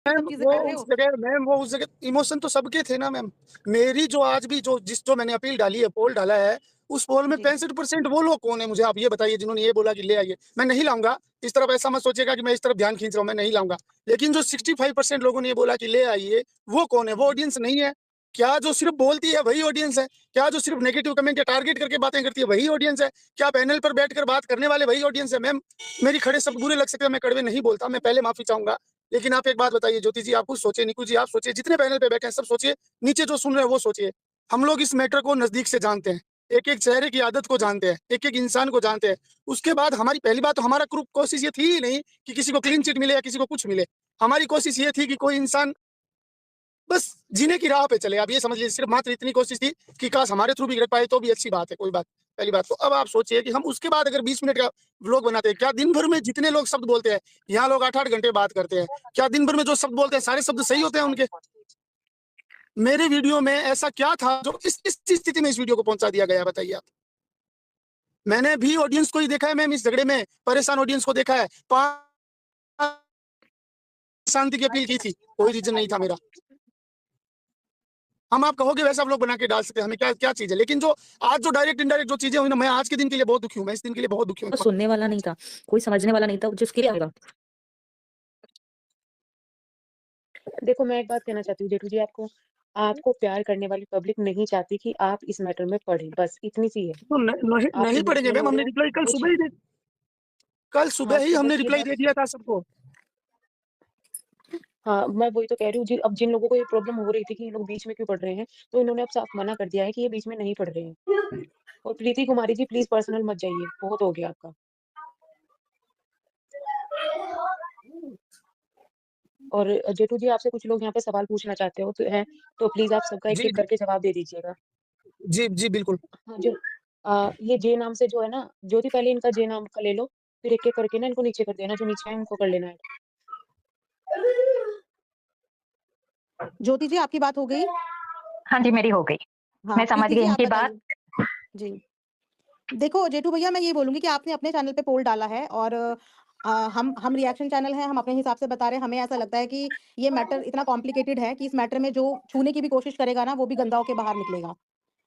Ma'am चीजें वो कर रहे उस हो। जगह मैम वो उस जगह इमोशन तो सबके थे ना मैम। मेरी जो आज भी जो मैंने अपील डाली है, पोल डाला है, उस पोल में जी 65% वो लोग कौन है मुझे आप ये बताइए, जिन्होंने ये बोला कि ले आइए। मैं नहीं लाऊंगा, इस तरफ ऐसा मत सोचिएगा कि मैं इस तरफ ध्यान खींच रहा हूँ, मैं नहीं लाऊंगा। लेकिन जो 65% लोगों ने ये बोला कि ले आइए, वो कौन है? वो ऑडियंस नहीं है क्या? जो सिर्फ बोलती है वही ऑडियंस है क्या? जो सिर्फ नेगेटिव कमेंट या टारगेट करके बातें करती है वही ऑडियंस है क्या? पैनल पर बैठकर बात करने वाले वही ऑडियंस है? मैम मेरी खड़े शब्द बुरे लग सकते हैं, मैं कड़वे नहीं बोलता, मैं पहले माफी चाहूंगा। लेकिन आप एक बात बताइए ज्योति जी, आप कुछ सोचिए, निकू जी आप सोचिए, जितने पैनल पे बैठे हैं सब सोचिए, नीचे जो सुन रहे हैं वो सोचिए। हम लोग इस मैटर को नजदीक से जानते हैं, एक एक चेहरे की आदत को जानते हैं, एक एक इंसान को जानते हैं। उसके बाद हमारी पहली बात तो हमारा कोशिश ये थी ही नहीं कि किसी को क्लीन चिट मिले या किसी को कुछ मिले। हमारी कोशिश ये थी कि कोई इंसान बस जीने की राह पे चले। आप ये समझ लीजिए सिर्फ मात्र इतनी कोशिश थी कि काश हमारे थ्रू भी गिर पाए तो भी अच्छी बात है, कोई बात। पहली बात तो अब आप सोचिए कि हम उसके बाद अगर 20 मिनट का व्लॉग बनाते हैं, क्या दिन भर में जितने लोग शब्द बोलते हैं, यहाँ लोग 8-8 घंटे बात करते हैं, क्या दिन भर में जो शब्द बोलते हैं सारे शब्द सही होते हैं उनके? मेरे वीडियो में ऐसा क्या था जो इस स्थिति में इस वीडियो को पहुंचा दिया गया, बताइए आप। मैंने भी ऑडियंस को ही देखा है मैम, इस झगड़े में परेशान ऑडियंस को देखा है। शांति की अपील की थी, कोई रीजन नहीं था मेरा। हम आप कहोगे वैसा आप लोग बना के डाल सकते हैं, हमें क्या क्या चीज है। लेकिन जो आज जो डायरेक्ट इनडायरेक्ट जो चीजें हुई ना, मैं आज के दिन के लिए बहुत दुखी हूँ, मैं इस दिन के लिए बहुत दुखी हूँ। सुनने वाला नहीं था, कोई समझने वाला नहीं था जिसके लिए आएगा। देखो मैं एक बात कहना चाहती हूँ जेठू जी आपको, आपको प्यार करने वाली पब्लिक नहीं चाहती कि आप इस मैटर में पढ़ें, बस इतनी सी है। तो नहीं आप नहीं पढ़ेंगे इमोशनल मैम, हो हमने रहे हो रिप्लाई कल कुछ। सुबह ही कल सुबह हाँ ही तो हमने बस ये रिप्लाई बात, दे दिया था सबको। हाँ मैं वही तो कह रही हूँ जी। अब जिन लोगों को ये प्रॉब्लम हो रही थी कि ये लोग बीच में क्यों पढ़ रहे हैं, तो इन्होंने अब साफ मना कर दिया है कि ये बीच में नहीं पढ़ रहे हैं। और प्रीति कुमारी जी प्लीज पर्सनल मत जाइए, बहुत हो गया आपका। और जेठू जी आपसे कुछ लोग यहाँ पे सवाल पूछना चाहते हो तो है, तो प्लीज आप सबका एक जी एक करके जवाब दे दीजिएगा। जी जी बिल्कुल। हाँ जो ये जे नाम से जो है ना, ज्योति पहले इनका जे नाम का ले लो, फिर एक एक करके ना इनको नीचे कर देना, जो नीचे है उनको कर लेना है। ज्योति जी आपकी बात हो गई? हाँ जी, मेरी हो गई। हाँ मैं समझ प्रीति गई जी आप इनकी बात। बताइए। जी देखो जेठू भैया, मैं ये बोलूंगी कि आपने अपने चैनल पे पोल डाला है और हम रिएक्शन चैनल है, हम अपने हिसाब से बता रहे हैं। हमें ऐसा लगता है कि ये मैटर इतना कॉम्प्लिकेटेड है कि इस मैटर में जो छूने की भी कोशिश करेगा ना, वो भी गंदा होके बाहर निकलेगा।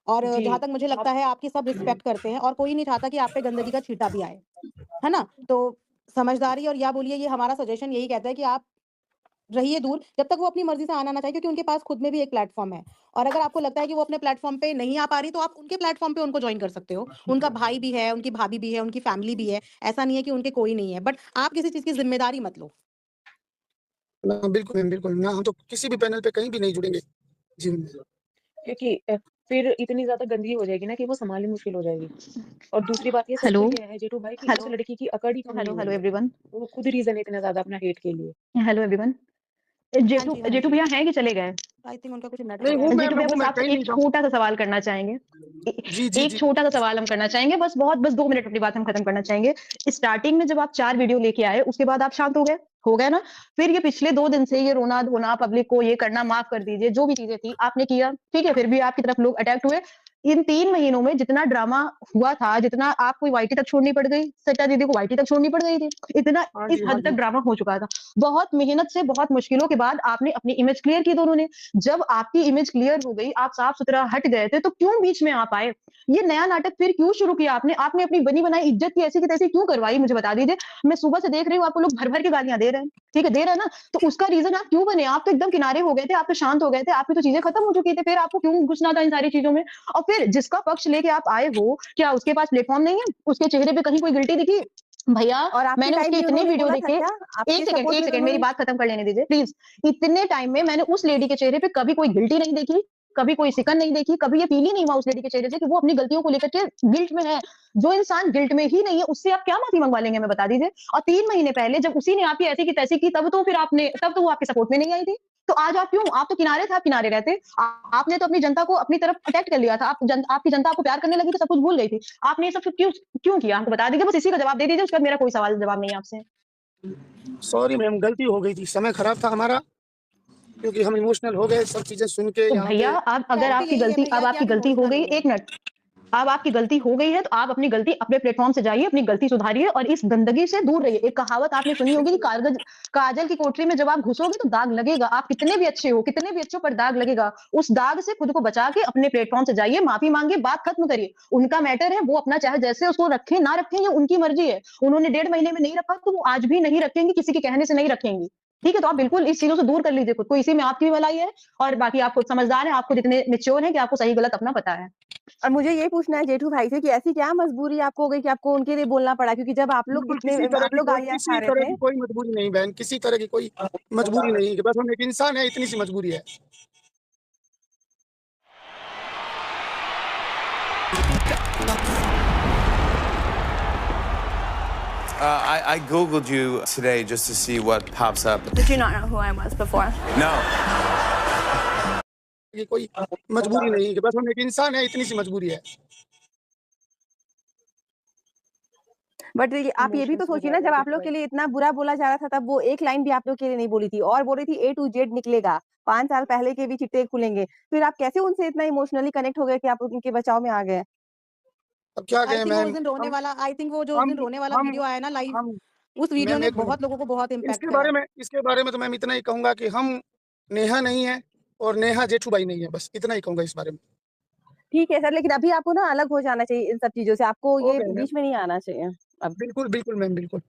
और जी जहां तक मुझे आप लगता है आपकी सब रिस्पेक्ट करते हैं और कोई नहीं चाहता कि आप पे गंदगी का छींटा भी आए, है ना? तो समझदारी और या बोलिए, ये हमारा सजेशन यही कहता है कि आप रहिए दूर जब तक वो अपनी मर्ज़ी से आना ना चाहे, क्योंकि उनके पास खुद में भी एक प्लेटफ़ॉर्म है। और अगर आपको लगता है कि वो अपने प्लेटफ़ॉर्म पे नहीं आ पा रही, तो आप उनके प्लेटफ़ॉर्म पे उनको जॉइन कर सकते हो। उनका भाई भी है, उनकी भाभी भी है, उनकी फैमिली भी है। ऐसा नहीं है कि उनके कोई नहीं है, बट आप किसी चीज़ की ज़िम्मेदारी मत लो। ना बिल्कुल मैम, बिल्कुल ना, हम तो किसी भी पैनल पे कहीं भी नहीं जुड़ेंगे। जी क्योंकि फिर इतनी ज्यादा गंदगी हो जाएगी ना कि वो संभालनी मुश्किल हो जाएगी। और दूसरी बात ये सच हेलो, तो ये है जेठू भाई कि उस लड़की की अकड़ ही कम नहीं हेलो, हुई हेलो है, एवरीवन, वो खुद रीजन है इतना ज्यादा अपना हेट के लिए। Hello everyone. हाँ जेठू जी, हाँ जेठू जी। भैया हैं कि चले गए? आई थिंक उनका कुछ नहीं नेटवर्क इश्यू जेठू भैया हूँ बस मैं आपसे कहीं एक नहीं जाऊँ। छोटा-सा सवाल करना चाहेंगे। जी जी एक जी छोटा-सा सवाल हम करना चाहेंगे, बस 2 मिनट अपनी बात हम खत्म करना चाहेंगे। स्टार्टिंग में जब आप 4 वीडियो लेके आए, उसके बाद आप शांत हो गए? हो गए ना? फिर ये पिछले 2 दिन से ये रोना-धोना, पब्लिक को ये करना, माफ कर दीजिए, जो भी चीज़ें थी आपने किया, ठीक है? फिर भी आपकी तरफ लोग अटैक हुए। इन 3 महीनों में जितना ड्रामा हुआ था, जितना आपको वाईटी तक छोड़नी पड़ गई, सट्टा दीदी को वाईटी तक छोड़नी पड़ गई थी, इतना हाँ इस जी हाँ हद तक जी। ड्रामा हो चुका था। बहुत मेहनत से, बहुत मुश्किलों के बाद आपने अपनी इमेज क्लियर की दोनों ने। जब आपकी इमेज क्लियर हो गई, आप साफ-सुथरा हट गए थे, तो क्यों बीच में आप आए? ये नया नाटक फिर क्यों शुरू किया आपने? आपने अपनी बनी-बनाई इज्जत की ऐसी की तैसी क्यों करवाई, मुझे बता दीजिए? मैं सुबह से देख रही हूँ आपको लोग भर-भर के गालियाँ दे रहे हैं, ठीक है, दे रहे हैं ना? तो उसका रीज़न आप क्यों बने? आप तो एकदम किनारे हो गए थे, आप तो शांत हो गए थे, आपकी तो चीज़ें खत्म हो चुकी थी, फिर आपको क्यों घुसना था इन सारी चीज़ों में? और फिर जिसका पक्ष लेके आप आए हो, क्या उसके पास प्लेटफ़ॉर्म नहीं है? उसके चेहरे पे कहीं कोई गिल्टी दिखी? भैया, और आपके मैंने टाइम उसके भी इतने उन्होंने वीडियो बोला था देखे। क्या? आपके सपोर्ट एक में तो सेकंड मेरी उन्होंने बात खत्म कर लेने दीजिए, प्लीज़। इतने टाइम में मैंने उस लेडी के चेहरे पे कभी कोई गिल्टी नहीं देखी, कभी कोई सिकन नहीं देखी, कभी ये फ़ील ही नहीं हुआ उस लेडी के चेहरे से कि वो अपनी गलतियों को लेकर के गिल्ट में है। जो इंसान गिल्ट में ही नहीं है, उससे आप क्या माफ़ी मंगवा लेंगे, हमें बता दीजिए? और 3 महीने पहले जब उसी ने आपकी ऐसी की तैसी की, तब तो वो आपके सपोर्ट में नहीं आई थी। तो आज आप क्यों? आप तो किनारे थे, आप किनारे रहते। आपने तो अपनी जनता को अपनी तरफ अट्रैक्ट कर लिया था। आपकी जनता आपको प्यार करने लगी तो सब कुछ भूल गई थी। आपने ये सब क्यों क्यों किया? हमको बता दीजिए, बस इसी का जवाब दे दीजिए, उसके बाद मेरा कोई सवाल जवाब नहीं है आपसे। सॉरी मैम, गलती हो गई थी, समय खराब था हमारा, क्योंकि हम इमोशनल हो गए सब चीजें सुन के तो यहाँ भैया, पे। अब अगर क्लैरिटी आपकी यही है गलती भैया कि आप गलती हो इमोशनल गई, हो गए। 1 मिनट, अब आपकी गलती हो गई है तो आप अपनी गलती अपने प्लेटफॉर्म से जाइए, अपनी गलती सुधारिए और इस गंदगी से दूर रहिए। एक कहावत आपने सुनी होगी कि काजल की कोठरी में जब आप घुसोगे तो दाग लगेगा। आप कितने भी अच्छे हो, कितने भी अच्छों पर दाग लगेगा। उस दाग से खुद को बचा के अपने प्लेटफॉर्म से जाइए, माफी मांगिए, बात खत्म करिए। उनका मैटर है, वो अपना चाहे जैसे उसको रखें ना रखें, ये उनकी मर्जी है। उन्होंने 1.5 महीने में नहीं रखा तो वो आज भी नहीं रखेंगी, किसी के कहने से नहीं रखेंगी। ठीक है, तो आप बिल्कुल इस चीजों से दूर कर लीजिए खुद को। इसी में आपकी भी भलाई है और बाकी आप खुद समझदार हैं, आप खुद इतने मैच्योर हैं कि आपको सही गलत अपना पता है। और मुझे ये पूछना है जेठू भाई से कि ऐसी क्या मजबूरी आपको हो गई कि आपको उनके लिए बोलना पड़ा? क्योंकि जब आप लोग बिल्कुल आप लोग गालियाँ खा रहे थे। कोई मजबूरी नहीं बहन, किसी तरह की कोई मजबूरी नहीं है, बस हम एक इंसान है, इतनी सी मजबूरी है। I Googled you today just to see what pops up. Did you not know who I was before? No. कि कोई मजबूरी नहीं है, बस हम एक इंसान है, इतनी सी मजबूरी है। बट आप ये भी तो सोचिए ना, जब आप लोग के लिए इतना बुरा बोला जा रहा था तब वो एक लाइन भी आप लोग के लिए नहीं बोली थी और बोल रही थी A to Z निकलेगा, 5 साल पहले के भी चिट्टे खुलेंगे। फिर आप कैसे उनसे इतना इमोशनली कनेक्ट हो गए कि आप उनके बचाव में आ गए? अब क्या आई कहें थिंक वो उस मैम, दिन रोने हम वाला आई थिंक वो जो उस हम दिन रोने वाला हम वीडियो आया ना लाइव, हम उस वीडियो मैम ने एक मिनट, बहुत लोगों को बहुत इम्पैक्ट इसके करा। बारे में तो मैम इतना ही कहूंगा कि हम नेहा नहीं है और नेहा जेठू भाई नहीं है, बस इतना ही कहूंगा इस बारे में। ठीक है सर, लेकिन अभी आपको ना अलग हो जाना चाहिए इन सब चीज़ों से, आपको हो ये गए मैम, बीच में नहीं आना चाहिए अब। बिल्कुल मैम, बिल्कुल।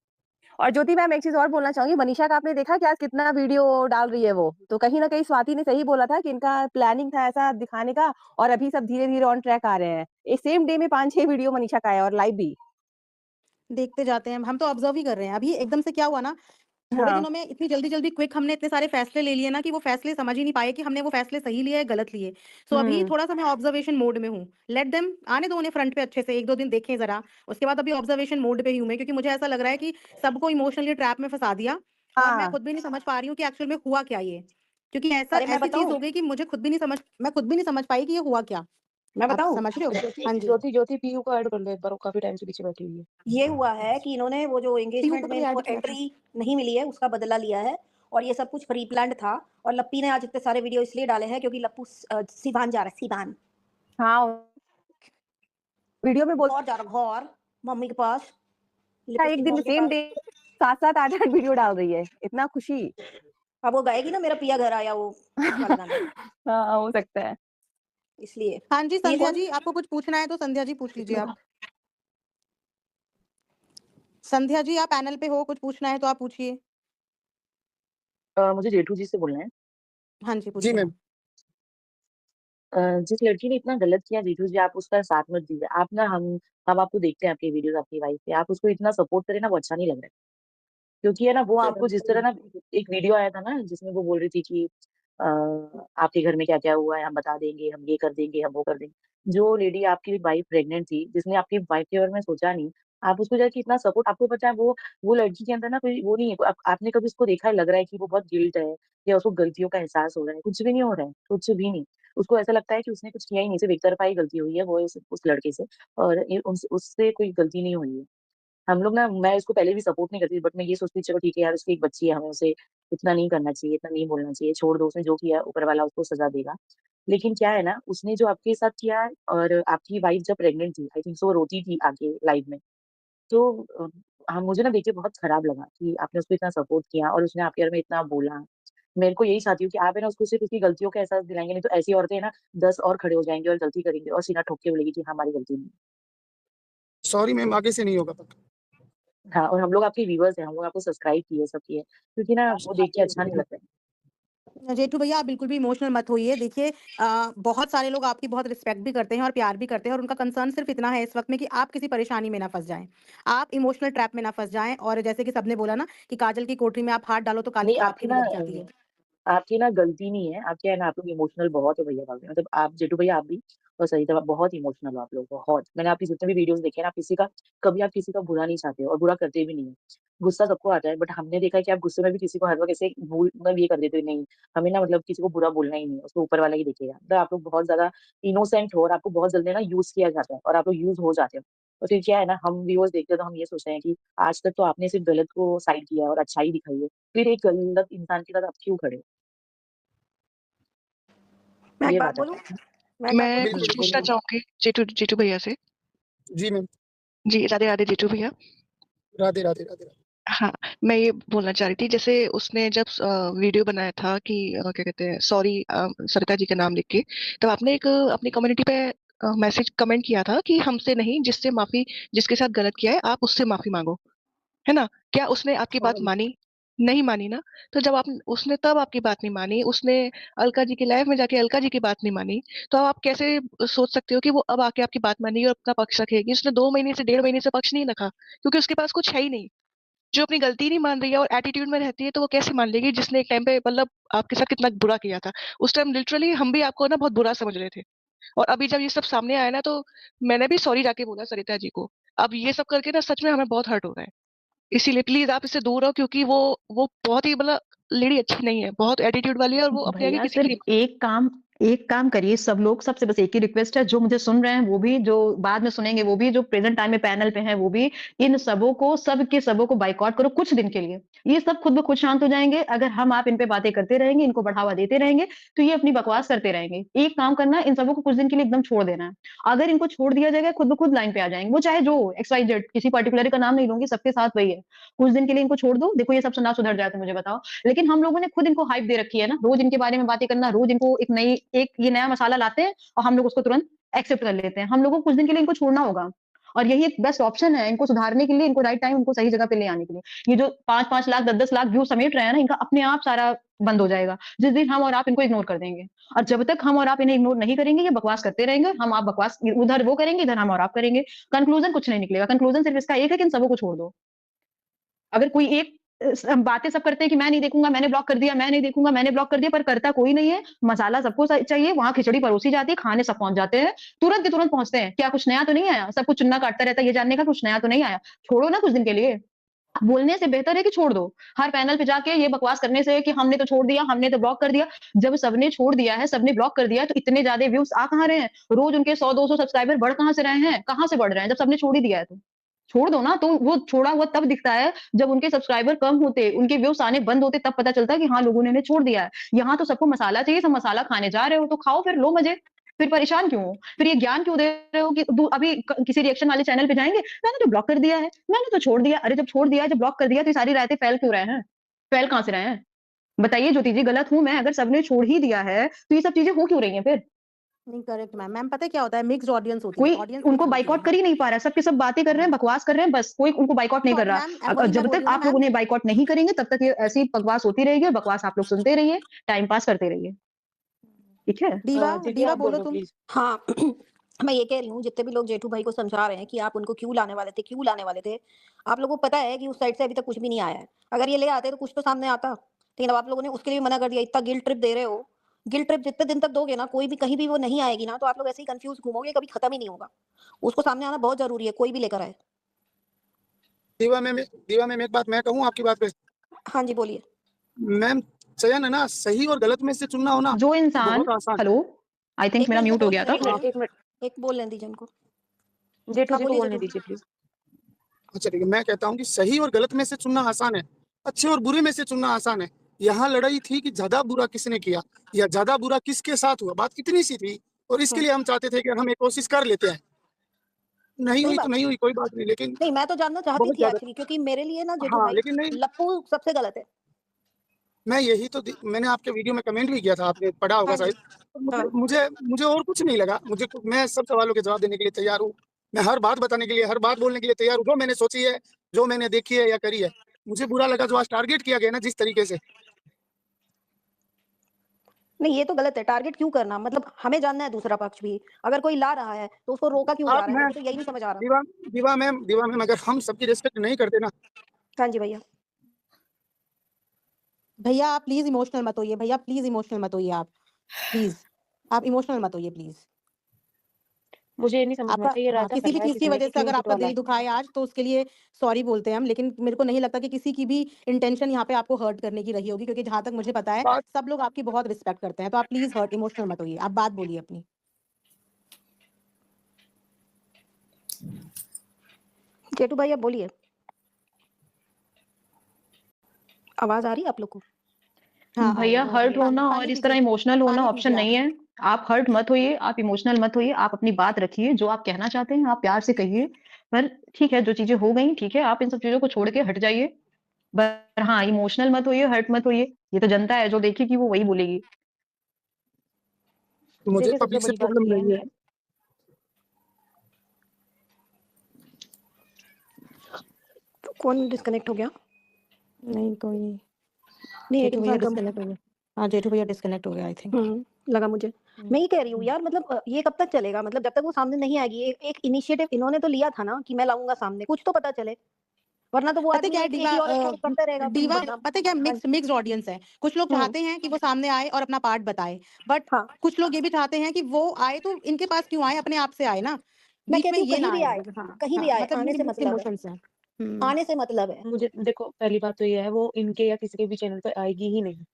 और ज्योति मैम एक चीज़ और बोलना चाहूँगी, मनीषा का आपने देखा कि आज कितना वीडियो डाल रही है वो? तो कहीं न कहीं स्वाति ने सही बोला था कि इनका प्लानिंग था ऐसा दिखाने का और अभी सब धीरे-धीरे ऑन ट्रैक आ रहे हैं। एक सेम डे में 5-6 वीडियो मनीषा का है और लाइव भी। देखते जाते हैं, हम तो ऑब्जर्व ही कर रहे हैं। अभी एकदम से क्या हुआ ना, थोड़े हाँ। दिनों में इतनी जल्दी-जल्दी क्विक हमने इतने सारे फैसले ले लिए ना कि वो फैसले समझ ही नहीं पाए कि हमने वो फैसले सही लिए या गलत लिए। सो अभी हुँ। थोड़ा-सा मैं ऑब्जर्वेशन मोड में हूँ। लेट देम आने दो उन्हें फ्रंट पे अच्छे से 1-2 दिन देखें ज़रा। उसके बाद अभी ऑब्जर्वेशन मोड पे ही हूँ मैं, क्योंकि मुझे ऐसा लग रहा है कि सबको इमोशनली ट्रैप में फँसा दिया और मैं हाँ। खुद भी नहीं समझ पा रही हूँ कि एक्चुअल में हुआ क्या ये? क्योंकि ऐसा अरे मैं ऐसी चीज़ बताऊँ? हो गई कि मैं खुद भी नहीं समझ पाई कि ये हुआ क्या? मैं आप बताऊँ? समझ रहे हो? ज्योति हाँ जी। ज्योति ज्योति पीयू को ऐड कर लो एक बार, वो काफी टाइम से पीछे बैठी हुई है। ये हुआ है कि इन्होंने वो जो पीहू एंगेजमेंट को में भी इनको ऐड किया था। एंट्री नहीं मिली है, उसका बदला लिया है और ये सब कुछ प्री प्लान्ड था। और लप्पी ने आज इतने सारे वीडियो इसलिए डाले हैं क्योंकि लप्पू सिवान जा रहा है, सिवान हाँ, वीडियो में बोलता और जा रहा घर मम्मी के पास, है एक लिपस्टिक दिन मॉम के सेम पास। डे 7-7 8-8 वीडियो डाल रही है। इतना खुशी। अब वो गाएगी ना मेरा पिया घर आया, वो वाला गाना, हाँ, हो सकता है। इसलिए। हाँ जी, ये संध्या कौन? जी, आपको कुछ पूछना है तो संध्या जी पूछ लीजिए आप। संध्या जी, आप पैनल पे हो, कुछ पूछना है तो आप पूछिए। मुझे जेठू जी से बोलना है। हाँ जी, जी पूछिए। मैम। जिस लड़की ने इतना गलत किया जेठू जी, आप उसका साथ मत दीजिए। आप ना हम आपको देखते हैं आपकी वीडियोस आपकी वाइफ पे, आप उसको इतना सपोर्ट करें ना वो अच्छा नहीं लग रहा है। क्योंकि है ना वो आपको जिस तरह ना, एक वीडियो आया था ना जिसमें वो बोल रही थी कि आपके घर में क्या क्या हुआ है हम बता देंगे, हम ये कर देंगे, हम वो कर देंगे। जो लेडी आपकी वाइफ प्रेग्नेंट थी, जिसने आपकी वाइफ के बारे में सोचा नहीं, आप उसको जाके इतना सपोर्ट, आपको पता है वो लड़की के अंदर ना कोई वो नहीं है। आपने कभी उसको देखा है, लग रहा है कि वो बहुत गिल्ट है या उसको गलतियों का एहसास हो रहा है? कुछ भी नहीं हो रहा है, कुछ भी नहीं। उसको ऐसा लगता है कि उसने कुछ किया ही नहीं, सिर्फ एक तरफा ही गलती हुई है वो उस लड़के से, और उससे कोई गलती नहीं हुई है। हम लोग ना, मैं इसको पहले भी सपोर्ट नहीं करती, बट मैं ये सोचती चलो ठीक है यार, उसकी एक बच्ची है, हमें उसे इतना नहीं करना चाहिए, इतना नहीं बोलना चाहिए, छोड़ दो, उसने जो किया ऊपर वाला उसको सजा देगा। लेकिन क्या है ना, उसने जो आपके साथ किया है, और आपकी वाइफ जब प्रेग्नेंट थी, आई थिंक सो, रोती थी आगे लाइव में, तो हम मुझे ना देख के बहुत खराब लगा कि आपने उसको इतना सपोर्ट किया और उसने आपके बारे में इतना बोला। मेरे को यही चाहती हूँ कि आप है ना उसको सिर्फ उसकी गलतियों का एहसास दिलाएंगे, नहीं तो ऐसी औरतें है ना 10 और खड़े हो जाएंगे और गलती करेंगे और सीना ठोक के बोलेगी कि हाँ, हमारी गलती नहीं है। सॉरी मैम, आगे से नहीं होगा पक्का। हाँ, और हम लोग आपके व्यूअर्स हैं, हम लोग आपको सब्सक्राइब किए, सब किए, क्योंकि ना वो देख के अच्छा नहीं लगता है। जेठू भैया, आप बिल्कुल भी इमोशनल मत होइए। देखिए बहुत सारे लोग आपकी बहुत रिस्पेक्ट भी करते हैं और प्यार भी करते हैं और उनका कंसर्न सिर्फ इतना है इस वक्त में कि आप किसी परेशानी में ना फँस जाएँ। आप इमोशनल ट्रैप में ना फँस जाएँ और जैसे कि सबने बोला ना कि काजल की कोठरी में आप हाथ डालो तो काली नहीं, तो आपकी भी लग जाती है। आपकी ना गलती नहीं है, आपके है ना, आप लोग इमोशनल बहुत हो भैया, भाभी, मतलब आप जेठू भैया, आप भी, और सही तरह बहुत इमोशनल हो आप लोग, बहुत। मैंने आपकी जितने भी वीडियोस देखे हैं ना, आप किसी का बुरा नहीं चाहते हो और बुरा करते भी नहीं है। गुस्सा सबको आता है, बट हमने देखा है कि आप गुस्से में भी किसी को हर वक्त ऐसे भूल मतलब ये कर देते हो, नहीं, हमें ना मतलब किसी को बुरा बोलना ही नहीं है, उसको ऊपर वाला ही देखेगा। मतलब आप लोग बहुत ज्यादा इनोसेंट हो और आपको बहुत जल्दी ना यूज किया जाता है और आप लोग यूज हो जाते हो। तो फिर क्या है ना, हम व्यूअर्स देखते हैं तो हम ये सोचते हैं कि आज तक तो आपने सिर्फ गलत को साइड किया और अच्छाई दिखाई है, फिर एक गलत इंसान के साथ आप क्यों खड़े हो? मैं एक ये बात बात है। बोलूं, मैं मैं आपको बिल्कुल, कुछ बिल्कुल, पूछना बोलिए। चाहूँगी जेठू भैया से। जी मैम, जी, राधे-राधे जेठू भैया। राधे, राधे, राधे, राधे। हाँ, मैं ये बोलना चाह रही थी जैसे उसने जब वीडियो बनाया था कि क्या कहते हैं सॉरी सरिता जी का नाम लिख के, तब आपने एक अपनी कम्युनिटी पे मैसेज कमेंट किया था कि हमसे नहीं जिसके साथ गलत किया है आप उससे माफ़ी माँगो, है ना? क्या उसने आपकी बात हाँ, मानी? नहीं मानी ना? तो जब उसने तब आपकी बात नहीं मानी, उसने अलका जी की लाइव में जाके अलका जी की बात नहीं मानी, तो आप कैसे सोच सकते हो कि वो अब आके आपकी बात मानेगी और अपना पक्ष रखेगी? उसने 2 महीने से 1.5 महीने से पक्ष नहीं रखा, क्योंकि उसके पास कुछ है ही नहीं। जो अपनी गलती नहीं मान रही है और एटीट्यूड में रहती है, तो वो कैसे मान लेगी जिसने एक टाइम पे मतलब आपके साथ कितना बुरा किया था। उस टाइम लिटरली हम भी आपको ना बहुत बुरा समझ रहे थे। और अभी जब ये सब सामने आया ना तो मैंने भी सॉरी जाके बोला सरिता जी को। अब ये सब करके ना सच में हमें बहुत हर्ट हो रहा है। इसीलिए प्लीज़ आप इससे दूर रहो, क्योंकि वो बहुत ही मतलब लेडी अच्छी नहीं है, बहुत एटीट्यूड वाली है और वो अपने आगे भैया किसी की सिर्फ नहीं। एक काम करिए सब लोग, सबसे बस एक ही रिक्वेस्ट है, जो मुझे सुन रहे हैं वो भी, जो बाद में सुनेंगे वो भी, जो प्रेजेंट टाइम में पैनल पे हैं वो भी, इन सबों को बाइकआउट करो कुछ दिन के लिए। ये सब खुद ब खुद शांत हो जाएंगे। अगर हम आप इन पे बातें करते रहेंगे, इनको बढ़ावा देते रहेंगे, तो ये अपनी बकवास करते रहेंगे। एक काम करना है, इन सबों को कुछ दिन के लिए एकदम छोड़ देना है। अगर इनको छोड़ दिया जाएगा, खुद ब खुद लाइन पे आ जाएंगे, वो चाहे जो XYZ, किसी पर्टिकुलर का नाम नहीं लूंगी, सबके साथ वही है। कुछ दिन के लिए इनको छोड़ दो, देखो ये सब सुना सुधर जाए तो मुझे बताओ। लेकिन हम लोगों ने खुद इनको हाइप दे रखी है ना, रोज इनके बारे में बातें करना, रोज इनको एक ये नया मसाला लाते हैं और हम लोग उसको तुरंत एक्सेप्ट कर लेते हैं। हम लोगों को कुछ दिन के लिए इनको छोड़ना होगा और यही एक बेस्ट ऑप्शन है इनको सुधारने के लिए, इनको राइट टाइम, इनको सही जगह पे ले आने के लिए। ये जो 5-5 लाख 10-10 लाख व्यू समेट रहे हैं ना, इनका अपने आप सारा बंद हो जाएगा जिस दिन हम और आप इनको इग्नोर कर देंगे। और जब तक हम और आप इन्हें इग्नोर नहीं करेंगे, ये बकवास करते रहेंगे। हम आप बकवास उधर वो करेंगे, इधर हम और आप करेंगे। कंक्लूजन कुछ नहीं निकलेगा। कंक्लूजन सिर्फ इसका एक है कि इन सबको छोड़ दो। अगर कोई एक बातें सब करते हैं कि मैं नहीं देखूंगा, मैंने ब्लॉक कर दिया, मैं नहीं देखूंगा, मैंने ब्लॉक कर दिया, पर करता कोई नहीं है। मसाला सबको चाहिए, वहां खिचड़ी परोसी जाती है, खाने सब पहुंच जाते हैं, तुरंत के तुरंत पहुंचते हैं। क्या कुछ नया तो नहीं आया? सब कुछ चुनना काटता रहता है, ये जानने का कुछ नया तो नहीं आया। छोड़ो ना कुछ दिन के लिए। बोलने से बेहतर है कि छोड़ दो। हर पैनल पे जाके ये बकवास करने से कि हमने तो छोड़ दिया, हमने तो ब्लॉक कर दिया। जब सबने छोड़ दिया है, सबने ब्लॉक कर दिया है, तो इतने ज्यादा व्यूज आ कहाँ रहे हैं? रोज उनके 100-200 सब्सक्राइबर बढ़ कहाँ से रहे हैं? कहाँ से बढ़ रहे हैं जब सबने छोड़ ही दिया है तो? छोड़ दो ना। तो वो छोड़ा हुआ तब दिखता है जब उनके सब्सक्राइबर कम होते, उनके व्यूज आने बंद होते, तब पता चलता है कि हाँ, लोगों ने इन्हें छोड़ दिया है। यहाँ तो सबको मसाला चाहिए, सब मसाला खाने जा रहे हो तो खाओ, फिर लो मजे। फिर परेशान क्यों हो? फिर ये ज्ञान क्यों दे रहे हो कि अभी किसी रिएक्शन वाले चैनल पे जाएंगे, मैंने तो ब्लॉक कर दिया है, मैंने तो छोड़ दिया। अरे जब छोड़ दिया, जब ब्लॉक कर दिया, तो ये सारी रायतें फैल क्यों रहे हैं? फैल कहाँ से रहे हैं? बताइए ज्योति जी, गलत हूँ मैं? अगर सबने छोड़ ही दिया है तो ये सब चीजें हो क्यों रही हैं फिर? नहीं, करेक्ट मैम। मैम पता है क्या होता है, मिक्स्ड ऑडियंस होती है, कोई ऑडियंस उनको मिक्स्ड होती बाइकआउट है। कर ही नहीं पा रहा है। सबके सब बातें कर रहे हैं, बकवास कर रहे हैं, बस कोई उनको बाइकआउट नहीं कर सॉरी रहा। मैम, वही मैं जब बोल तक रही हूँ आप ना लोग मैम। उन्हें बाइकआउट नहीं करेंगे, तब तक ये ऐसी बकवास होती रहेगी और बकवास आप लोग सुनते रहिए, टाइम पास करते रहिए। ठीक है? दीवा, जेठू दीवा आप बोलो बोलो तुम। प्लीज। हाँ मैं ये कह रही हूँ, जितने भी लोग जेठू भाई को समझा रहे हैं कि आप उनको क्यों लाने वाले थे, क्यों लाने वाले थे, आप लोगों को पता है कि उस साइड से अभी तक कुछ भी नहीं आया है। अगर ये ले आते तो कुछ तो सामने आता। लेकिन अब आप लोगों ने उसके लिए भी मना कर दिया। इतना गिल्ट ट्रिप दे रहे हो, गिल्ट ट्रिप जितने दिन तक दोगे ना, कोई भी कहीं भी वो नहीं आएगी ना, तो आप लोग ऐसे ही कंफ्यूज घूमोगे, कभी खत्म ही नहीं होगा। उसको सामने आना बहुत जरूरी है, कोई भी लेकर आए। दीवा मैम एक बात मैं कहूँ आपकी बात पे। हाँ जी, बोलिए। मैम चयन है ना, सही और गलत में से चुनना हो ना, जो तो इंसान बहुत आसान है। हेलो, आई थिंक एक मेरा मिनट में म्यूट हो बोल गया लेने था। दीजिए, एक मिनट एक बोल लेने दीजिए उनको। जेठू हाँ जी को बोलिए बोलने जेठू। दीजिए प्लीज। अच्छा ठीक है, मैं कहता हूँ कि सही और गलत में से चुनना आसान है, अच्छे और बुरे में से चुनना आसान है। यहाँ लड़ाई थी कि ज्यादा बुरा किसने किया या ज्यादा बुरा किसके साथ हुआ, बात इतनी सी थी। और इसके लिए हम चाहते थे कि हम एक कोशिश कर लेते हैं। नहीं सही हुई तो बात है। नहीं हुई, कोई बात नहीं, लेकिन नहीं, मैं तो जानना चाहती बहुत थी ज्यादा। एक्चुअली, क्योंकि मेरे लिए ना जेठू हाँ भाई, लेकिन नहीं, लप्पू सबसे गलत है। मैं यही तो मैंने आपके वीडियो में कमेंट भी किया था, आपने पढ़ा होगा हाँ जी। शायद। तो मुझे हाँ। मुझे मुझे और कुछ नहीं लगा। मैं सब सवालों के जवाब देने के लिए तैयार हूँ। मैं हर बात बताने के लिए, हर बात बोलने के लिए तैयार हूँ, जो मैंने सोची है, जो मैंने देखी है या करी है। मुझे बुरा लगा जो आज टारगेट किया गया ना जिस तरीके से। नहीं, ये तो गलत है। टारगेट क्यों करना? मतलब हमें जानना है दूसरा पक्ष भी। अगर कोई ला रहा है तो उसको रोका क्यों जा आप रहा है? मैं मुझे तो यही नहीं समझ आ रहा। दीवा दीवा मैम अगर हम सबकी रिस्पेक्ट नहीं करते ना। हाँ जी भैया। भैया आप प्लीज इमोशनल मत होइए, भैया प्लीज इमोशनल मत होइए आप। प्लीज आप इमोशनल मत होइए प्लीज। मुझे ये नहीं समझ में आपका आता ये हाँ, रायता किसी भी फैलाया चीज़ की किसने वज़ह कि से क्यों अगर आपका पिटवाना दिल है? दुखा है आज, तो उसके लिए सॉरी बोलते हैं हम। लेकिन मेरे को नहीं लगता कि किसी की भी इंटेंशन यहाँ पे आपको हर्ट करने की रही होगी, क्योंकि जहाँ तक मुझे पता है, बात सब लोग आपकी बहुत रिस्पेक्ट करते हैं। तो आप प्लीज़ हर्ट इमोशनल मत होइए। आप बात बोलिए अपनी। जेठू भाई आप बोलिए। आवाज़ आ रही है आप लोग को? हाँ, आ रही भैया है। हर्ट पानी होना और पानी इस तरह पीजिए, इमोशनल होना पानी ऑप्शन पीजिए आप। नहीं है। आप हर्ट मत होइए, आप इमोशनल मत होइए, आप अपनी बात रखिए, जो आप कहना चाहते हैं आप प्यार से कहिए। पर ठीक है, जो चीज़ें हो गई ठीक है, आप इन सब चीज़ों को छोड़ के हट जाइए। पर हाँ, इमोशनल मत होइए, हर्ट मत होइए। ये तो जनता है, जो देखेगी वो वही बोलेगी। तो मुझे देखिए, सबसे पब्लिक से बड़ी बात प्रॉब्लम ये है नहीं है। मैम, कौन डिस्कनेक्ट हो गया? नहीं कोई नहीं, नहीं, एक जेठू भैया इंसान कम डिस्कनेक्ट हो गए। हाँ, जेठू भैया डिस्कनेक्ट हो गए आई थिंक। लगा मुझे। मैं ये कह रही हूँ यार, मतलब ये कब तक चलेगा? मतलब जब तक वो सामने नहीं आएगी, एक इनिशिएटिव इन्होंने तो लिया था ना कि मैं लाऊँगा सामने, कुछ तो पता चले। वरना तो वो पता है आदमी क्या है, एक ही और एक करता रहेगा, डीवा बदनाम। पता है क्या, हाँ, मिक्स्ड ऑडियंस है। कुछ लोग हुँ, चाहते हैं कि वो सामने आए और अपना पार्ट बताए, बट हाँ। कुछ लोग ये भी चाहते हैं कि वो आए तो इनके पास क्यों आए, अपने आप से आए ना, मैं बीच में कहती हूँ ये कहीं ना भी आए। आए, मतलब हाँ, कहीं भी हाँ, आए, मतलब आने इनके से मिक्स्ड मतलब है। इमोशंस हैं। आने से मतलब है। मुझे देखो, पहली बात तो ये है, वो इनके या किसी के भी चैनल पे आएगी ही नहीं,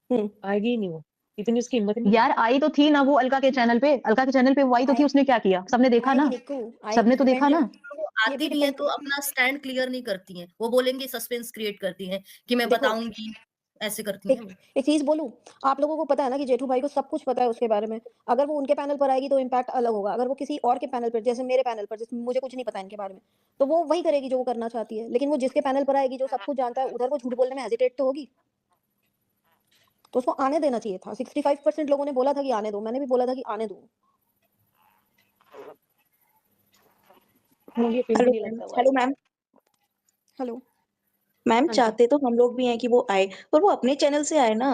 हुँ, आएगी ही नहीं वो। इतनी उसकी हिम्मत नहीं है। यार आई तो थी ना वो अलका के चैनल पे, अलका के चैनल पे वो आई तो आए थी, उसने क्या किया? सबने देखा ना, आएगी निक्कू, सबने आएगी, तो देखा डिपेंड ना। वो ये आती भी भी हैं डिपेंड तो अपना स्टैंड क्लियर नहीं करती हैं। वो बोलेंगी, सस्पेंस क्रिएट करती हैं कि मैं देखो, बताऊँगी, ऐसे करती हैं एक वो। एक चीज़ बोलूँ, आप लोगों को पता है ना कि जेठू भाई को सब कुछ पता है उसके बारे में। अगर वो उनके पैनल पर आएगी तो इम्पैक्ट अलग होगा। अगर वो किसी और के पैनल पर, जैसे मेरे पैनल पर, जिसमें मुझे कुछ नहीं पता इनके बारे में, तो वो वही करेगी जो वो करना चाहती है। लेकिन वो जिसके पैनल पर आएगी, जो सब कुछ जानता है, उधर वो झूठ बोलने में हेजिटेट तो होगी। तो उसको आने देना चाहिए था। 65% लोगों ने बोला था कि आने दो, मैंने भी बोला था कि आने दो। मुझे फिर भी हेलो नहीं मैम। लगता वो हेलो आएगी। मैम। हेलो। मैम हाँ जी। चाहते तो हम लोग भी हैं कि वो आए, पर वो अपने चैनल से आए ना,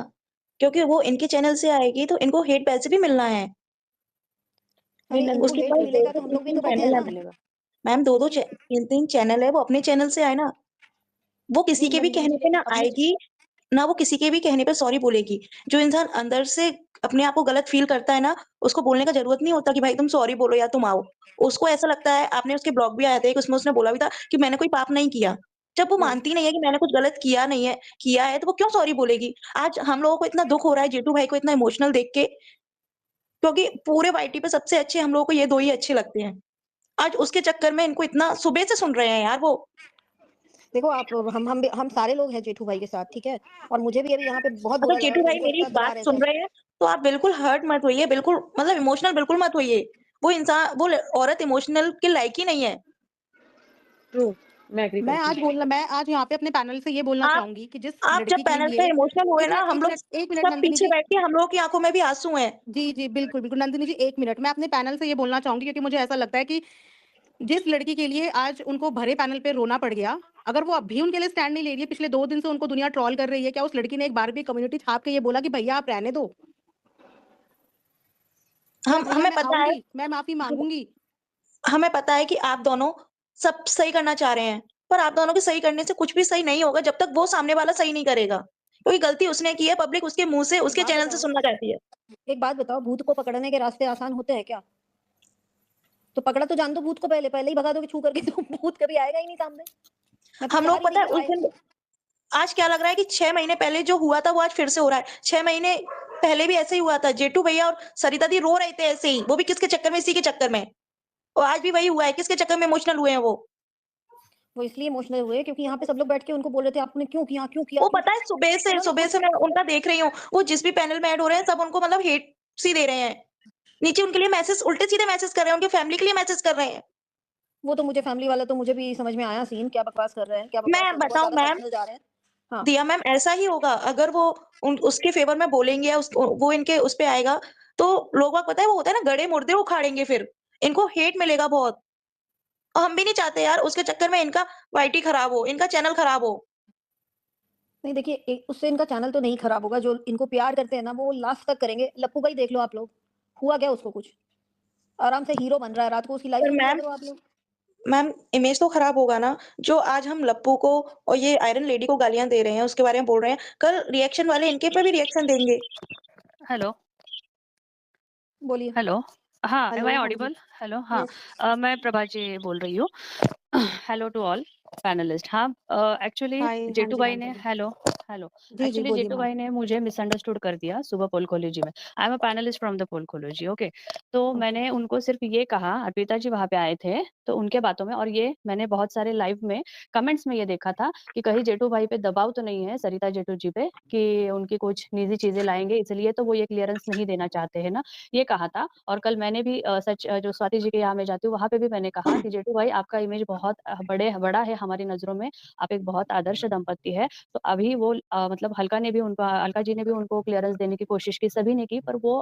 क्योंकि वो इनके चैनल से आएगी तो इनको हेट वैसे भी मिलना है। नहीं, अरे इनको नंदिनी उसके हेट को पास मिलेगा तो तो हम लोग भी 2-2 तो 3-3 बैठे हैं चैनल है ना। मिलेगा। मैम, 2-2 3-3 चैनल है, वो अपने चैनल से आए ना। वो किसी नहीं, के भी कहने पे नंदिनी ना अपने आएगी, ना वो किसी के भी कहने पे सॉरी बोलेगी। जो इंसान अंदर से अपने आप को गलत फ़ील करता है ना, उसको बोलने का ज़रूरत नहीं होता कि भाई तुम सॉरी बोलो या तुम आओ। उसको ऐसा लगता है, आपने उसके ब्लॉग भी आए थे, उसमें उसने बोला भी था कि मैंने कोई पाप नहीं किया। जब वो हुँ। मानती नहीं है कि मैंने कुछ गलत किया है तो वो क्यों सॉरी बोलेगी? आज हम लोगों को इतना दुःख हो रहा है जेठू भाई को इतना इमोशनल देख के, क्योंकि पूरे वाईटी पे सबसे अच्छे हम लोगों को ये 2 ही अच्छे लगते हैं। आज उसके चक्कर में इनको इतना सुबह से सुन रहे हैं यार वो। देखो आप, हम सारे लोग हैं जेठू भाई के साथ, ठीक है? और मुझे भी अभी यहाँ पे बहुत अगर बुरा लगा जेठू कि भाई उनको मेरी इतना दबा बात रहे सुन थे। रहे हैं, तो आप बिल्कुल हर्ट मत होइए, बिल्कुल मतलब इमोशनल बिल्कुल मत होइए। वो औरत इमोशनल के लायक ही नहीं है। ट्रू, मैं एग्री करती हूँ। मैं आज यहाँ पे अपने पैनल से ये बोलना आप चाहूँगी कि जिस आप जब लड़की के पैनल पे लिए इमोशनल हुए ना, हम लोग 1 मिनट सब नंदिनी पीछे जी। बैठ के हम लोगों की आँखों में भी आँसू हैं। जी, जी, बिल्कुल, बिल्कुल। नंदिनी जी 1 मिनट, मैं अपने पैनल से ये बोलना चाहूँगी क्योंकि मुझे ऐसा लगता है कि जिस लड़की के लिए आज उनको भरे पैनल पे रोना पड़ गया, अगर वो अब भी उनके लिए स्टैंड नहीं ले रही है, पिछले 2 दिन से उनको दुनिया ट्रोल कर रही है, क्या उस लड़की ने एक बार भी कम्युनिटी छाप के ये बोला कि भैया आप रहने दो? या हम भैया हमें मैं पता है आऊँगी, मैं माफ़ी हम माँगूँगी? हमें पता है कि आप दोनों सब सही करना चाह रहे हैं, पर आप दोनों के सही करने से कुछ भी सही नहीं होगा जब तक वो सामने वाला सही नहीं करेगा। क्योंकि गलती उसने की है, पब्लिक उसके मुँह से, एक उसके बात चैनल से बताओ सुनना चाहती है। एक बात बताओ, भूत को पकड़ने के रास्ते आसान होते हैं क्या? तो पकड़ा तो जान दो भूत को, पहले पहले ही भगा दोगे छू करके तो भूत कभी आएगा ही नहीं सामने। मैं तो हम चाह लोग रही पता थी है कि उस आए। दिन आज क्या लग रहा है कि 6 महीने पहले जो हुआ था वो आज फिर से हो रहा है। 6 महीने पहले भी ऐसे ही हुआ था। जेठू भैया और सरिता दी रो रहे थे ऐसे ही, वो भी किसके चक्कर में? इसी के चक्कर में। और आज भी वही हुआ है, किसके चक्कर में इमोशनल हुए हैं वो? वो इसलिए इमोशनल हुए क्योंकि यहाँ पे सब लोग बैठ के उनको बोल रहे थे आपने क्यों किया, क्यों किया, वो क्यों पता है किया? उन्होंने सुबह खुद से मैं उनका देख रही हूँ, वो जिस भी पैनल में ऐड हो रहे हैं सब उनको मतलब हेट सी दे रहे हैं। नीचे उनके लिए मैसेज उल्टे-सीधे मैसेज कर रहे हैं, उनकी फैमिली के लिए मैसेज कर रहे हैं। वो तो मुझे फैमिली वाला तो मुझे भी समझ में आया सीन, क्या बकवास कर रहे हैं, क्या बकवास मैं करके बहुत बताऊँ ज़्यादा मैम, पर्सनल जा रहे हैं। हाँ, दिया मैम ऐसा ही होगा अगर वो उसके फेवर में बोलेंगे या वो इनके उस पे आएगा, तो लोग बाग पता है वो होता है ना गड़े मुर्दे उखाड़ेंगे फिर। इनको हेट मिलेगा बहुत। और हम भी नहीं चाहते यार उसके चक्कर में इनका वाईटी खराब हो, इनका चैनल खराब हो। नहीं देखिए, उससे इनका चैनल तो नहीं खराब होगा, जो इनको प्यार करते हैं ना वो लास्ट तक करेंगे। लप्पू का ही देख लो आप लोग, हुआ क्या उसको कुछ? आराम से हीरो बन रहा है, रात को उसकी लाइव पर सुन लिया मैम करो आप लोग। मैम इमेज तो खराब होगा ना, जो आज हम लप्पू को और ये आयरन लेडी को गालियाँ दे रहे हैं, उसके बारे में बोल रहे हैं, कल रिएक्शन वाले इनके पे भी रिएक्शन देंगे। हेलो, बोलिए। हेलो। हाँ, एम हेलो, आई हाँ जी। ऑडिबल? हेलो, हाँ। यस। मैं प्रभा जी बोल रही हूँ। Hello to all panelist. हाँ, एक्चुअली हाय, हाँ जेठू जी, भाई हाँ ने जी। Hello, hello. जी, एक्चुअली बोलिए जीतू मैम। भाई ने मुझे मिसअंडरस्टूड कर दिया सुबह पोलकोलॉजी में। I am a panelist from the पोलकोलॉजी, ओके। तो ओके। मैंने उनको सिर्फ ये कहा, अर्पिता जी वहाँ पे आए थे, तो उनके बातों में, और ये मैंने बहुत सारे लाइव में कमेंट्स में ये देखा था कि कहीं जेठू भाई पे दबाव तो नहीं है, सरिता जेठू जी पे, कि उनकी कुछ निजी चीज़ें लाएँगे, इसलिए तो वो ये क्लीयरेंस नहीं देना चाहते हैं ना, ये कहा था। और कल मैंने भी जो स्वाति जी के यहाँ मैं जाती हूँ, वहाँ पे भी मैंने कहा कि जेठू भाई आपका इमेज बहुत बड़ा है हमारी नज़रों में, आप एक बहुत आदर्श दंपति है। तो अभी वो मतलब अलका जी ने भी उनको क्लीयरेंस देने की कोशिश की, सभी ने की, पर वो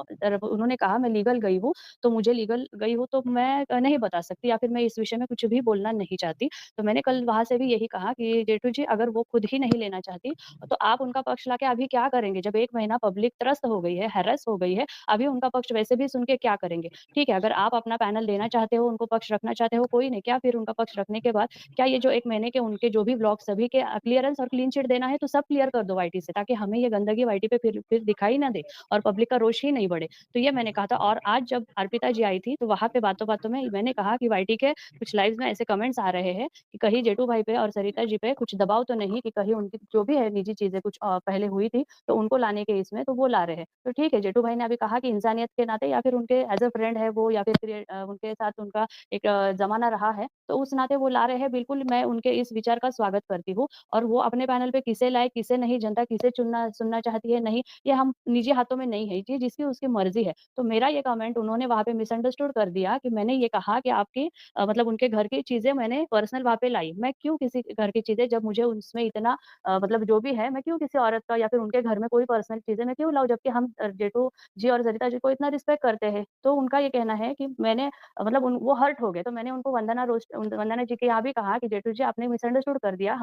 उन्होंने कहा मैं लीगल गई हूँ, तो मुझे लीगल गई हूँ तो मैं नहीं बता सकती, या फिर मैं इस विषय में कुछ भी बोलना नहीं चाहती। तो मैंने कल वहाँ से भी यही कहा कि जेठू जी अगर वो खुद ही नहीं लेना चाहती, तो आप उनका पक्ष लाके अभी क्या करेंगे? जब 1 महीना पब्लिक त्रस्त हो गई है, हैरेस हो गई है, अभी उनका पक्ष वैसे भी सुन के क्या करेंगे? ठीक है, अगर आप अपना पैनल देना चाहते हो, उनको पक्ष रखना चाहते हो, कोई नहीं, क्या फिर उनका पक्ष रखने के बाद क्या ये जो 1 महीने के उनके जो भी व्लॉग सभी के क्लीयरेंस और क्लीन चिट देना है तो सब क्लियर कर दो वाईटी से, ताकि हमें ये गंदगी वाईटी पे फिर दिखाई ना दे और पब्लिक का रोष ही नहीं बढ़े। तो ये मैंने कहा था। और आज जब अर्पिता जी आई थी तो वहाँ पे बातों-बातों में मैंने कहा कि वाईटी के कुछ लाइव्स में ऐसे कमेंट्स आ रहे हैं कि कहीं जेठू भाई पे और सरिता जी पे कुछ दबाव तो नहीं, कि कहीं उनकी जो भी है निजी चीज़ें कुछ पहले हुई थी तो उनको लाने के इसमें तो वो ला रहे हैं। तो ठीक है, जेठू भाई ने अभी कहा कि इंसानियत के नाते या फिर उनके एज़ अ फ्रेंड है वो, या फिर उनके साथ उनका एक ज़माना रहा है, तो उस नाते वो ला रहे हैं, बिल्कुल मैं उनके इस विचार का स्वागत करती हूँ। और वो अपने पैनल पे किसे लाए, किसे नहीं, जनता किसे सुनना चाहती है, नहीं, ये हम निजी हाथों में नहीं है, ये जिसकी उसकी मर्ज़ी है। तो मेरा ये कमेंट उन्होंने वहाँ पे मिसअंडरस्टूड कर दिया कि मैंने ये कहा कि आपकी मतलब उनके घर की चीज़ें मैंने पर्सनल वहाँ पे लाई। मैं क्यों किसी के घर की चीज़ें, जब मुझे उसमें इतना मतलब जो भी है, मैं क्यों किसी औरत का या फिर उनके घर में कोई पर्सनल चीज़ें मैं क्यों लाऊँ, जबकि हम जेठू जी और सरिता जी को इतना रिस्पेक्ट करते हैं। तो उनका ये कहना है कि मैंने मतलब वो हर्ट हो गए, तो मैंने उनको वंदना जी के यहाँ भी कहा कि जेठू जी आपने मिसअंडरस्टूड कर दिया,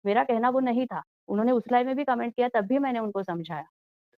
मेरा कहना वो नहीं था। उन्होंने उस लाइव में भी कमेंट किया, तब भी मैंने उनको समझाया।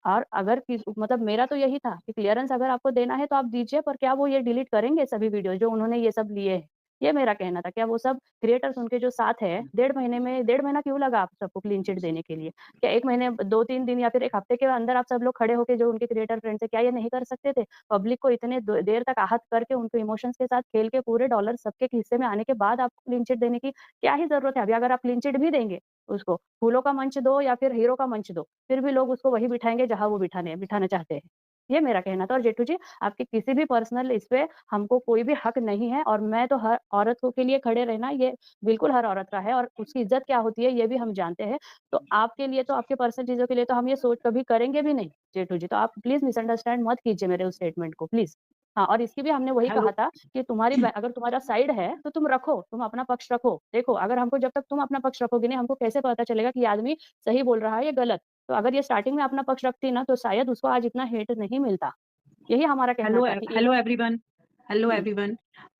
और अगर मतलब मेरा तो यही था कि क्लीयरेंस अगर आपको देना है तो आप दीजिए, पर क्या वो ये डिलीट करेंगे सभी वीडियो जो उन्होंने ये सब लिए हैं? ये मेरा कहना था। क्या वो सब क्रिएटर्स उनके जो साथ हैं, डेढ़ महीना क्यों लगा आप सबको क्लीन चिट देने के लिए? क्या 1 महीने 2-3 दिन या फिर 1 हफ्ते के अंदर आप सब लोग खड़े होके जो उनके क्रिएटर फ्रेंड्स हैं, क्या ये नहीं कर सकते थे? पब्लिक को इतने देर तक आहत करके उनके इमोशंस के साथ खेल के पूरे डॉलर सबके हिस्से में आने के बाद आपको क्लीन चिट देने की क्या ही ज़रूरत है? अभी अगर आप क्लीन चिट भी देंगे उसको, फूलों का मंच दो या फिर हीरो का मंच दो, फिर भी लोग उसको वहीं बिठाएँगे जहाँ वो बिठाना चाहते हैं। ये मेरा कहना था। और जेठू जी, आपके किसी भी पर्सनल इस पे हमको कोई भी हक नहीं है, और मैं तो हर औरत को के लिए खड़े रहना ये बिल्कुल हर औरत का है, और उसकी इज़्ज़त क्या होती है ये भी हम जानते हैं। तो आपके लिए तो, आपके पर्सनल चीज़ों के लिए तो हम ये सोच कभी करेंगे भी नहीं जेठू जी। तो आप प्लीज़ मिसअंडरस्टैंड मत कीजिए मेरे उस स्टेटमेंट को प्लीज़। हाँ, और इसकी भी हमने वही कहा हेलो। था कि अगर तुम्हारा साइड है तो तुम रखो, तुम अपना पक्ष रखो। देखो, अगर हमको जब तक तुम अपना पक्ष रखोगे नहीं, हमको कैसे पता चलेगा कि ये आदमी सही बोल रहा है या गलत? तो अगर ये स्टार्टिंग में अपना पक्ष रखती ना, तो शायद उसको आज इतना हेट नहीं मिलता। यही हमारा कहना था कि हेलो एवरीवन। हेलो हुँ। एवरीवन।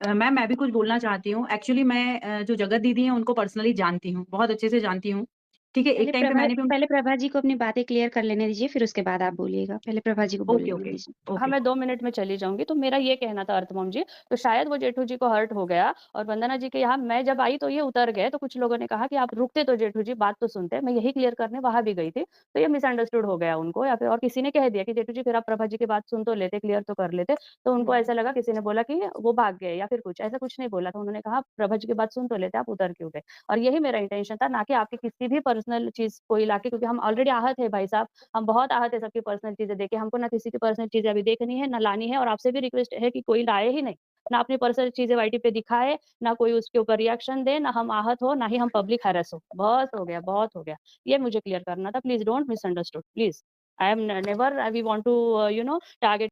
मैम मैं भी कुछ बोलना चाहती हूँ। एक्चुअली मैं जो जगत दीदी हैं उनको पर्सनली जानती हूँ, बहुत अच्छे से जानती हूँ। ठीक है, एक टाइम पे मैंने भी पहले प्रभा जी को अपनी बातें क्लियर कर लेने दीजिए, फिर उसके बाद आप बोलिएगा। पहले प्रभा जी को बोल ओके, लेने ओके, दीजिए। हाँ, ओके। मैं 2 मिनट में चली जाऊँगी। तो मेरा ये कहना था अर्तमोम जी, तो शायद वो जेठू जी को हर्ट हो गया, और वंदना जी के यहाँ मैं जब आई तो ये उतर गए, तो कुछ लोगों ने कहा कि आप रुकते तो जेठू जी, बात तो सुनते। मैं यही क्लियर करने वहाँ भी गई थी, तो ये मिसअंडरस्टूड हो गया उनको, या फिर और किसी ने कह दिया कि जेठू जी फिर आप प्रभा जी की बात सुन तो लेते, क्लियर तो कर लेते। तो उनको ऐसा लगा, किसी ने बोला कि वो भाग गए या फिर कुछ, ऐसा कुछ नहीं बोला था। उन्होंने कहा प्रभा जी की बात सुन तो लेते, आप उतर क्यों गए? और यही मेरा इंटेंशन था, ना कि आपकी किसी भी पर्सनल चीज़ को लाके, क्योंकि हम ऑलरेडी आहत हैं भाई साहब। हम बहुत आहत है सबकी पर्सनल चीज़ें देख के, हमको ना किसी की पर्सनल चीज़ें अभी देखनी है, ना लानी है, और आपसे भी रिक्वेस्ट है कि कोई लाए ही नहीं। ना अपनी पर्सनल चीज़ें वाईटी पे दिखाए, ना कोई उसके ऊपर रिएक्शन दे, ना हम आहत हो, ना ही हम पब्लिक हैरेस हो। बहुत हो गया, बहुत हो गया। ये मुझे क्लियर करना था। Please don't misunderstood, please. I am never we want to target